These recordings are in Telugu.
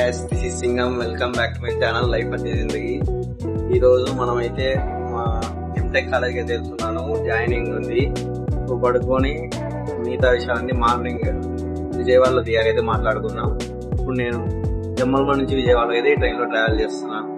guys, this is Singham. Welcome back to my channel Life Ache Zindagi. ఈ రోజు మనమైతే మా ఎంటెక్ కాలేజ్ కి వెళ్తున్నాను. జాయినింగ్ ఉంది. పడుకొని మిగతా విషయాన్ని మార్నింగ్ విజయవాడలో దిగారైతే మాట్లాడుకున్నాం. ఇప్పుడు నేను జమ్మలమడుగు నుంచి విజయవాడ అయితే ట్రైన్ లో ట్రావెల్ చేస్తున్నాను.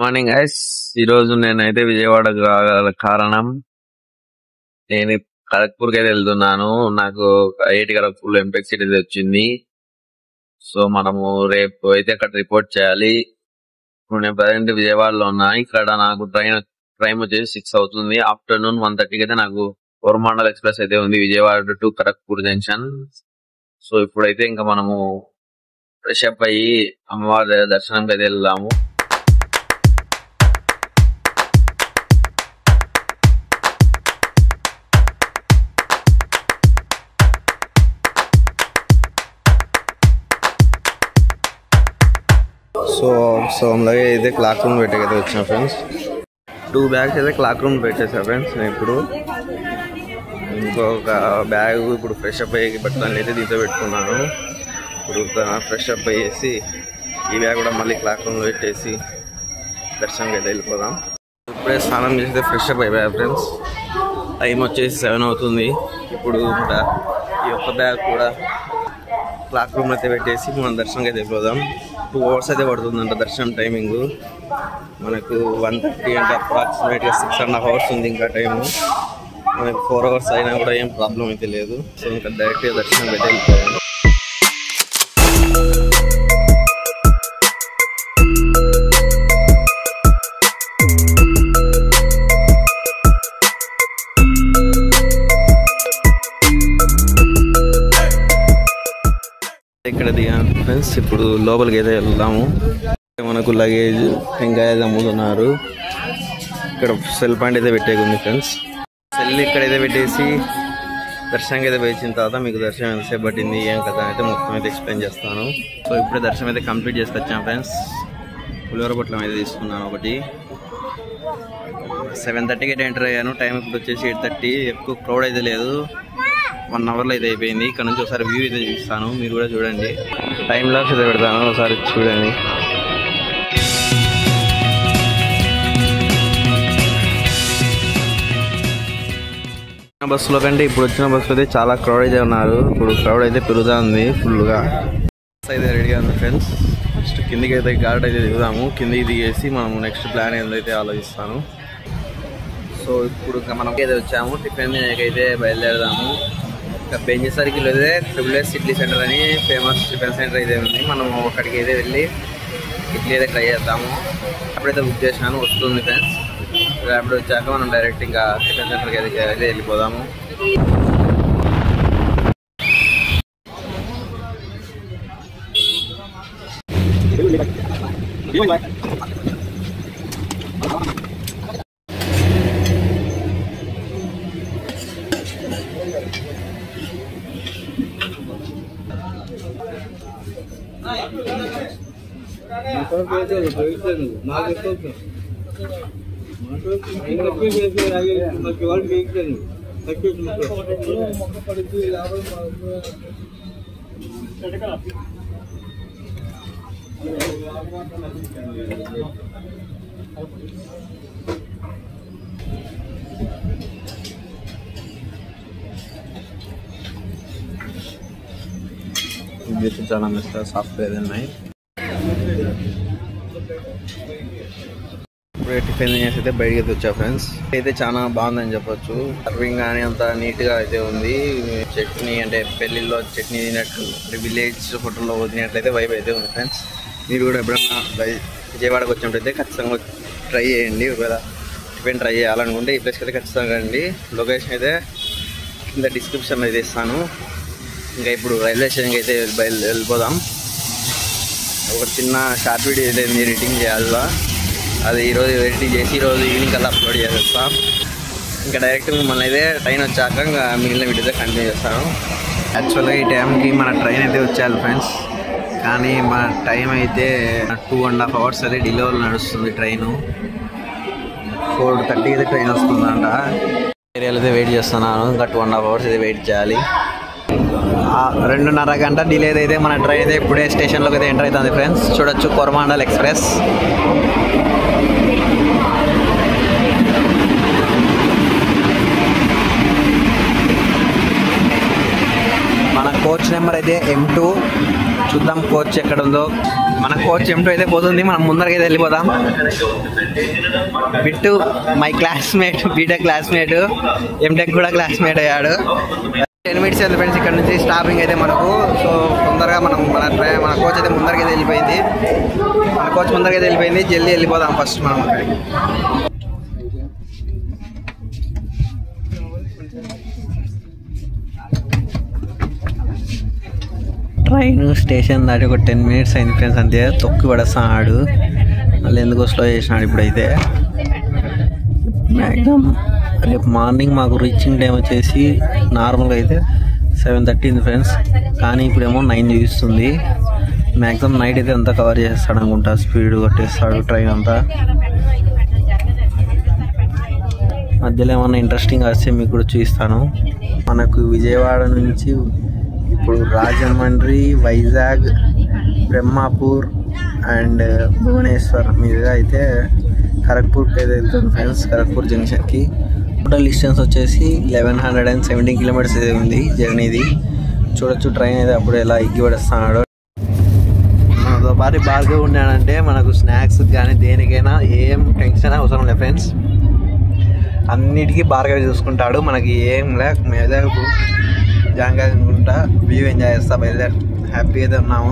మార్నింగ్ గైస్, ఈ రోజు నేనైతే విజయవాడ కారణం నేను ఖరగ్పూర్ కి అయితే వెళ్తున్నాను. నాకు ఐఐటి ఖరగ్పూర్ లో ఎంటెక్ సీట్ అయితే వచ్చింది. సో మనము రేపు అయితే అక్కడ రిపోర్ట్ చేయాలి. ఇప్పుడు నేను ప్రజెంట్ విజయవాడలో ఉన్నా. ఇక్కడ నాకు ట్రైన్ వచ్చేసి 6 అవుతుంది. ఆఫ్టర్నూన్ 1:30కి అయితే నాకు కోరమాండల్ ఎక్స్ప్రెస్ అయితే ఉంది Vijayawada to Kharagpur junction. So ఇప్పుడైతే ఇంకా మనము ఫ్రెష్ అప్ అయ్యి అమ్మవారి దర్శనంకి అయితే వెళ్దాము. సో అలాగే అయితే క్లాక్ రూమ్ పెట్టకైతే వచ్చిన ఫ్రెండ్స్. 2 బ్యాగ్స్ అయితే క్లాక్ రూమ్ పెట్టేసా ఫ్రెండ్స్. నేను ఇప్పుడు ఇంకొక బ్యాగ్ ఇప్పుడు ఫ్రెష్ అప్ అయ్యి బట్టలు అయితే దీంతో పెట్టుకున్నాను. ఇప్పుడు ఫ్రెష్ అప్ అయ్యేసి ఈ బ్యాగ్ కూడా మళ్ళీ క్లాక్ రూమ్లో పెట్టేసి దర్శనంకి అయితే వెళ్ళిపోదాం. ఇప్పుడే స్నానం చేసి ఫ్రెష్ అప్ అయిపోయా ఫ్రెండ్స్. టైం వచ్చేసి 7 అవుతుంది. ఇప్పుడు ఈ ఒక్క బ్యాగ్ కూడా క్లాక్ రూమ్ అయితే పెట్టేసి మనం దర్శనంకి అయితే వెళ్ళిపోదాం. 2 అవర్స్ అయితే పడుతుందంట దర్శనం టైమింగ్. మనకు 1:30 అంటే అప్రాక్సిమేట్గా 6.5 అవర్స్ ఉంది ఇంకా టైము. మనకు 4 అవర్స్ అయినా కూడా ఏం ప్రాబ్లం అయితే లేదు. సో ఇంకా డైరెక్ట్గా దర్శనం అయితే వెళ్ళిపోయాను. ఇక్కడ దిగాను ఫ్రెండ్స్. ఇప్పుడు లోపలికి అయితే వెళ్దాము. మనకు లగేజ్ ఇంకా అమ్ముతున్నారు. ఇక్కడ సెల్ పాయింట్ అయితే పెట్టేకుంది ఫ్రెండ్స్. సెల్ ఇక్కడైతే పెట్టేసి దర్శనంకి అయితే వేసిన తర్వాత మీకు దర్శనం ఎంతసేపు పట్టింది ఏం కదా అయితే మొత్తం అయితే ఎక్స్ప్లెయిన్ చేస్తాను. సో ఇప్పుడే దర్శనం అయితే కంప్లీట్ చేసుకొచ్చాను ఫ్రెండ్స్. పులిహోర పొట్లం అయితే తీసుకున్నాను ఒకటి. 7:30కి అయితే ఎంటర్ అయ్యాను. టైం ఇప్పుడు వచ్చేసి 8:30. ఎక్కువ క్రౌడ్ అయితే లేదు. 1 అవర్లో అయితే అయిపోయింది. ఇక్కడ నుంచి ఒకసారి వ్యూ అయితే చూస్తాను, మీరు కూడా చూడండి. టైం లాప్స్ అయితే పెడతాను, ఒకసారి చూడండి. బస్సులో కంటే ఇప్పుడు వచ్చిన బస్సులో అయితే చాలా క్రౌడ్ అయితే ఉన్నారు. ఇప్పుడు క్రౌడ్ అయితే పెరుగుతూ ఉంది ఫుల్గా. బస్ అయితే రెడీగా ఉంది ఫ్రెండ్స్. నెక్స్ట్ కిందికి అయితే గార్డ్ అయితే దిగుదాము. కిందికి దిగేసి మనం నెక్స్ట్ ప్లాన్ ఏదైతే ఆలోచిస్తాను. సో ఇప్పుడు మనం అయితే వచ్చాము. టిఫిన్ అయితే బయలుదేరదాము. బెంజ్ సర్కిల్ అయితే SSS ఇడ్లీ సెంటర్ అని ఫేమస్ టిఫిన్ సెంటర్ అయితే ఉంది. మనం అక్కడికి అయితే వెళ్ళి ఇడ్లీ అయితే ట్రై చేద్దాము. అప్పుడైతే బుక్ చేసినాను, వస్తుంది ఫ్రెండ్స్. అప్పుడు వచ్చాక మనం డైరెక్ట్ ఇంకా టిఫిన్ సెంటర్కి అయితే వెళ్ళిపోదాము. చాలా సాఫ్ట్వేర్ ఉన్నాయి. టిఫిన్ చేసి అయితే బయటకి అయితే వచ్చా ఫ్రెండ్స్. అయితే చాలా బాగుందని చెప్పొచ్చు. సర్వింగ్ కానీ అంత నీట్ గా అయితే ఉంది. చట్నీ అంటే పెళ్లిలో చట్నీ తినట్టు విలేజ్ హోటల్లో తినట్లయితే వైబ్ అయితే ఉంది ఫ్రెండ్స్. మీరు కూడా ఎప్పుడన్నా విజయవాడకు వచ్చినట్టయితే ఖచ్చితంగా ట్రై చేయండి. ఒకవేళ టిఫిన్ ట్రై చేయాలనుకుంటే ఈ ప్లేస్కి అయితే ఖచ్చితంగా రండి. లొకేషన్ అయితే కింద డిస్క్రిప్షన్లో అయితే ఇస్తాను. ఇంకా ఇప్పుడు రైల్వే స్టేషన్కి అయితే వెళ్ళిపోదాం. ఒక చిన్న షార్ట్ వీడియో అయితే ఎడిటింగ్ చేయాలా, అది ఈరోజు ఎడిటింగ్ చేసి ఈరోజు ఈవినింగ్ కల్లా అప్లోడ్ చేసేస్తాం. ఇంకా డైరెక్ట్ మిమ్మల్ని అయితే ట్రైన్ వచ్చాక ఇంకా మిగిలిన వీడియో అయితే కంటిన్యూ చేస్తాను. యాక్చువల్గా ఈ టైంకి మన ట్రైన్ అయితే వచ్చేయాలి ఫ్రెండ్స్, కానీ మన టైం అయితే 2.5 hours అయితే డిలేలో నడుస్తుంది ట్రైను. 4:30 అయితే ట్రైన్ వస్తుందంట. ఏరియాలో అయితే వెయిట్ చేస్తున్నాను. ఇంకా 2.5 hours అయితే వెయిట్ చేయాలి. 2.5 గంట డిలే అయితే మన ట్రైన్ అయితే ఇప్పుడే స్టేషన్లోకి అయితే ఎంటర్ అవుతుంది ఫ్రెండ్స్. చూడొచ్చు కోరమాండల్ ఎక్స్ప్రెస్. మన కోచ్ నెంబర్ అయితే M2. చూద్దాం కోచ్ ఎక్కడ ఉందో. మన కోచ్ M2 అయితే పోతుంది. మనం ముందరకి అయితే వెళ్ళిపోదాం. Bittu my classmate, BTech classmate, MTech కూడా క్లాస్మేట్ అయ్యాడు. 10 minutes అయితే ఫ్రెండ్స్ ఇక్కడ నుంచి స్టాపింగ్ అయితే మనకు. సో తొందరగా మన కోచ్ అయితే ముందరకి అయితే వెళ్ళిపోయింది. మన కోచ్ ముందరకి అయితే వెళ్ళిపోయింది. జల్దీ వెళ్ళిపోదాం ఫస్ట్ మనం అక్కడికి. ట్రైన్ స్టేషన్ దాటి ఒక 10 minutes అయింది ఫ్రెండ్స్. అంతే తొక్కి పడేస్తాడు. మళ్ళీ ఎందుకో స్లో చేసినాడు ఇప్పుడైతే. మ్యాక్సిమం రేపు మార్నింగ్ మాకు రీచింగ్ టైం వచ్చేసి నార్మల్గా అయితే 7:30 ఫ్రెండ్స్, కానీ ఇప్పుడేమో 9 చూపిస్తుంది. మ్యాక్సిమం నైట్ అయితే అంతా కవర్ చేస్తాడు అనుకుంటా. స్పీడ్ కొట్టేస్తాడు ట్రైన్ అంతా. మధ్యలో ఏమన్నా ఇంట్రెస్టింగ్ వస్తే మీకు కూడా చూపిస్తాను. మనకు విజయవాడ నుంచి ఇప్పుడు రాజమండ్రి, వైజాగ్, బ్రహ్మాపూర్ అండ్ భువనేశ్వర్ మీద అయితే ఖరగ్పూర్కి అయితే వెళ్తుంది ఫ్రెండ్స్. ఖరగ్పూర్ జంక్షన్కి టోటల్ డిస్టెన్స్ వచ్చేసి 1117 kilometers అయితే ఉంది జర్నీది. చూడొచ్చు ట్రైన్ అయితే అప్పుడు ఎలా ఎగ్గి పడేస్తున్నాడు. మనతో పాటు భార్గవ్ ఉన్నాడంటే మనకు స్నాక్స్ కానీ దేనికైనా ఏం టెన్షన్ అవసరం లేదు ఫ్రెండ్స్. అన్నిటికీ భార్గవ్ చూసుకుంటాడు. మనకి ఏం లేక మీద జాంగా అనుకుంటా వ్యూ ఎంజాయ్ చేస్తా బయలుదేరి హ్యాపీగా అయితే ఉన్నాము.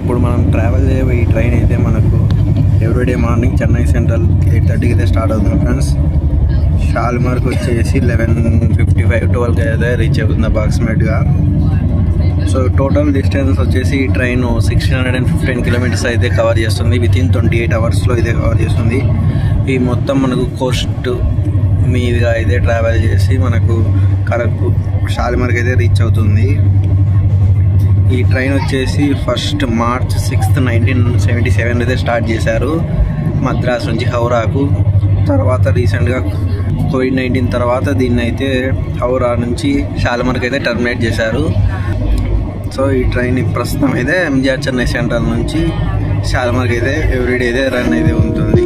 ఇప్పుడు మనం ట్రావెల్ చేయబోయే ఈ ట్రైన్ అయితే మనకు ఎవ్రీడే మార్నింగ్ చెన్నై సెంట్రల్ 8:30కి అయితే స్టార్ట్ అవుతుంది ఫ్రెండ్స్. షాల్మార్కి వచ్చేసి 11:55, 12కి అయితే రీచ్ అవుతుంది అప్రాక్సిమేట్గా. సో టోటల్ డిస్టెన్స్ వచ్చేసి ఈ ట్రైన్ 615 kilometers అయితే కవర్ చేస్తుంది. వితిన్ 28 hours అయితే కవర్ చేస్తుంది. ఈ మొత్తం మనకు కోస్ట్ మీదుగా అయితే ట్రావెల్ చేసి మనకు ఖరగ్పూర్ షాల్మార్కి అయితే రీచ్ అవుతుంది. ఈ ట్రైన్ వచ్చేసి ఫస్ట్ March 6th, 1977 అయితే స్టార్ట్ చేశారు మద్రాస్ నుంచి హౌరాకు. తర్వాత రీసెంట్గా COVID-19 తర్వాత దీన్ని అయితే హౌరా నుంచి షాల్మార్కి అయితే టర్మినేట్ చేశారు. సో ఈ ట్రైన్ ప్రస్తుతం అయితే ఎంజిఆర్ చెన్నై సెంట్రల్ నుంచి షాల్మార్కి అయితే ఎవ్రీడే అయితే రన్ అయితే ఉంటుంది.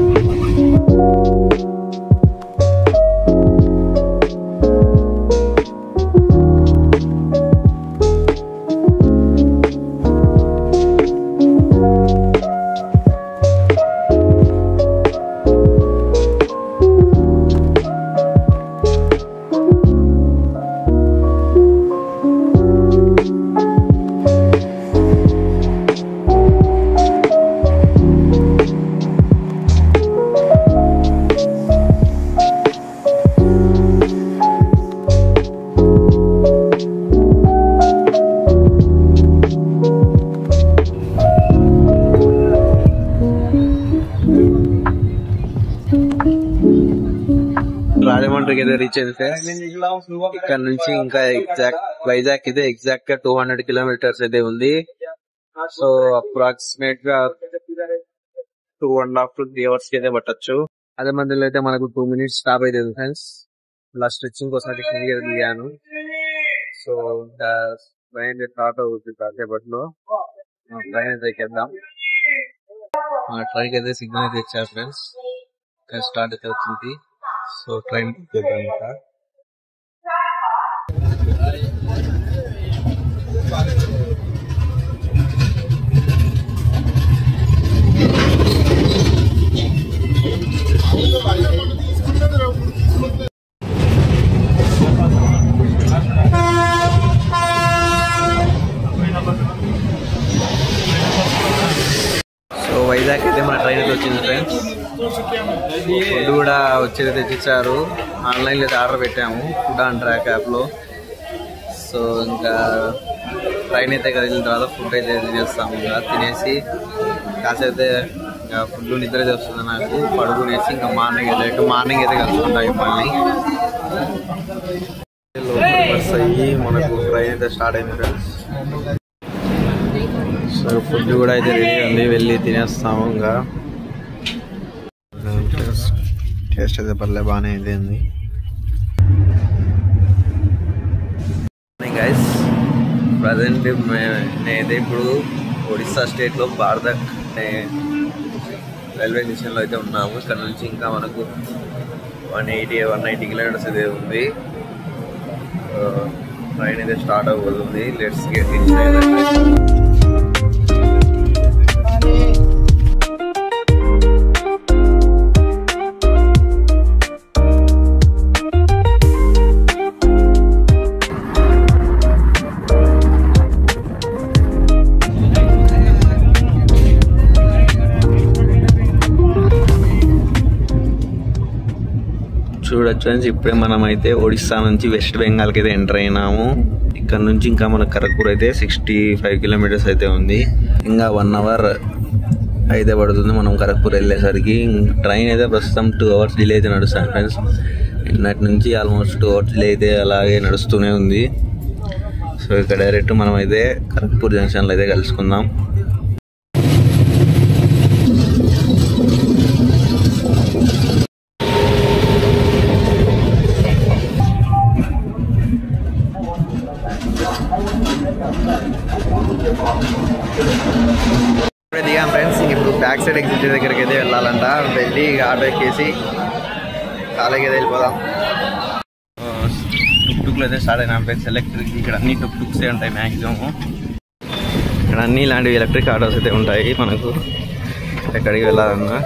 రాజమండ్రికి అయితే రీచ్ అయితే ఇక్కడ నుంచి ఇంకా వైజాగ్ అయితే ఎగ్జాక్ట్ గా 200 kilometers అయితే ఉంది. సో అప్రాక్సిమేట్ గా 2.5 to 3 hours అయితే పట్టొచ్చు. అదే మధ్యలో అయితే మనకు 2 minutes స్టాప్ అయితే ఫ్రెండ్స్. ఇలా స్ట్రెచ్చింగ్ కోసం దిగాను. సో ట్రైన్ స్టార్ట్ అవుతుంది కాసేపట్లో. ట్రైన్ అయితే ఎక్కేద్దాం. ట్రైన్ అయితే సిగ్నల్ అయితే ఇచ్చారు ఫ్రెండ్స్. స్టార్ట్ అయితే అవుతుంది. సో ట్రైన్ ఇంకా వైజాగ్ అయితే మన ట్రైన్ అయితే వచ్చింది ఫ్రెండ్స్. ఫుడ్ కూడా వచ్చేది తెచ్చిచ్చారు. ఆన్లైన్లో అయితే ఆర్డర్ పెట్టాము ఫుడ్ ఆన్ ట్రాక్ యాప్లో. సో ఇంకా ట్రైన్ అయితే కదిలిన తర్వాత ఫుడ్ అయితే తినేస్తాము. ఇంకా తినేసి కాసేపు ఇంకా ఫుడ్ నిద్ర చేస్తుంది నాకు, పడుకునేసి ఇంకా మార్నింగ్ అయితే కలుసుకుంటాయి మళ్ళీ. బస్ అయ్యి మనకు ట్రైన్ అయితే స్టార్ట్ అయింది ఫ్రెండ్స్. సో ఫుడ్ కూడా అయితే రెడీ ఉంది, వెళ్ళి తినేస్తాము. ఇంకా టేస్ట్ అయితే బాగానే అయింది గైస్. ప్రజెంట్ నేనైతే ఇప్పుడు ఒడిస్సా స్టేట్లో బార్దక్ అనే రైల్వే స్టేషన్లో అయితే ఉన్నాము. ఇక్కడ నుంచి ఇంకా మనకు 190 కిలోమీటర్స్ అయితే ఉంది. ట్రైన్ అయితే స్టార్ట్ అవ్వబోతుంది. Let's get inside. చూడొచ్చు ఫ్రెండ్స్, ఇప్పుడే మనం అయితే ఒడిస్సా నుంచి వెస్ట్ బెంగాల్కి అయితే ఎంటర్ అయినాము. ఇక్కడ నుంచి ఇంకా మన కరక్పూర్ అయితే 65 కిలోమీటర్స్ అయితే ఉంది. ఇంకా 1 అవర్ అయితే పడుతుంది మనం కరక్పూర్ వెళ్ళేసరికి. ట్రైన్ అయితే ప్రస్తుతం 2 అవర్స్ డిలే అయితే నడుస్తాను ఫ్రెండ్స్. నిన్నటి నుంచి ఆల్మోస్ట్ 2 అవర్స్ డిలే అయితే అలాగే నడుస్తూనే ఉంది. సో ఇక్కడ డైరెక్ట్ మనం అయితే కరక్పూర్ జంక్షన్లో అయితే కలుసుకుందాం. దిగాం ఫ్రెండ్స్. ఇప్పుడు బ్యాక్ సైడ్ ఎగ్జిట్ దగ్గరికి అయితే వెళ్ళాలంట. వెళ్ళి ఆటో ఎక్కేసి కాలేకి అయితే వెళ్ళిపోదాం. టుక్టుక్లు అయితే స్టార్ట్ అయినా ఫ్రెండ్స్. ఎలక్ట్రిక్ ఇక్కడ అన్ని టుక్టుక్సే ఉంటాయి మ్యాక్సిమం. ఇక్కడ అన్ని ఇలాంటివి ఎలక్ట్రిక్ ఆటోస్ అయితే ఉంటాయి మనకు ఎక్కడికి వెళ్ళాలన్నా.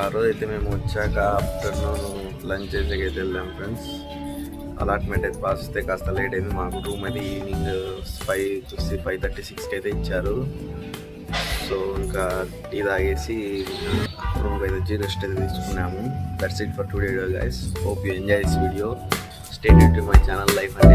ఆ రోజు అయితే మేము వచ్చాక ఆఫ్టర్నూన్ లంచ్ చేసేకి అయితే వెళ్ళాం ఫ్రెండ్స్. అలాట్మెంట్ అయితే పాస్ వస్తే కాస్త లేట్ అయింది. మాకు రూమ్ అయితే ఈవినింగ్ 5:36కి అయితే ఇచ్చారు. సో ఇంకా టీ తాగేసి రూమ్కి అయితే వచ్చి రెస్ట్ అయితే తీసుకున్నాము. That's it for today video guys. Hope you enjoy this video. Stay tuned to my channel life and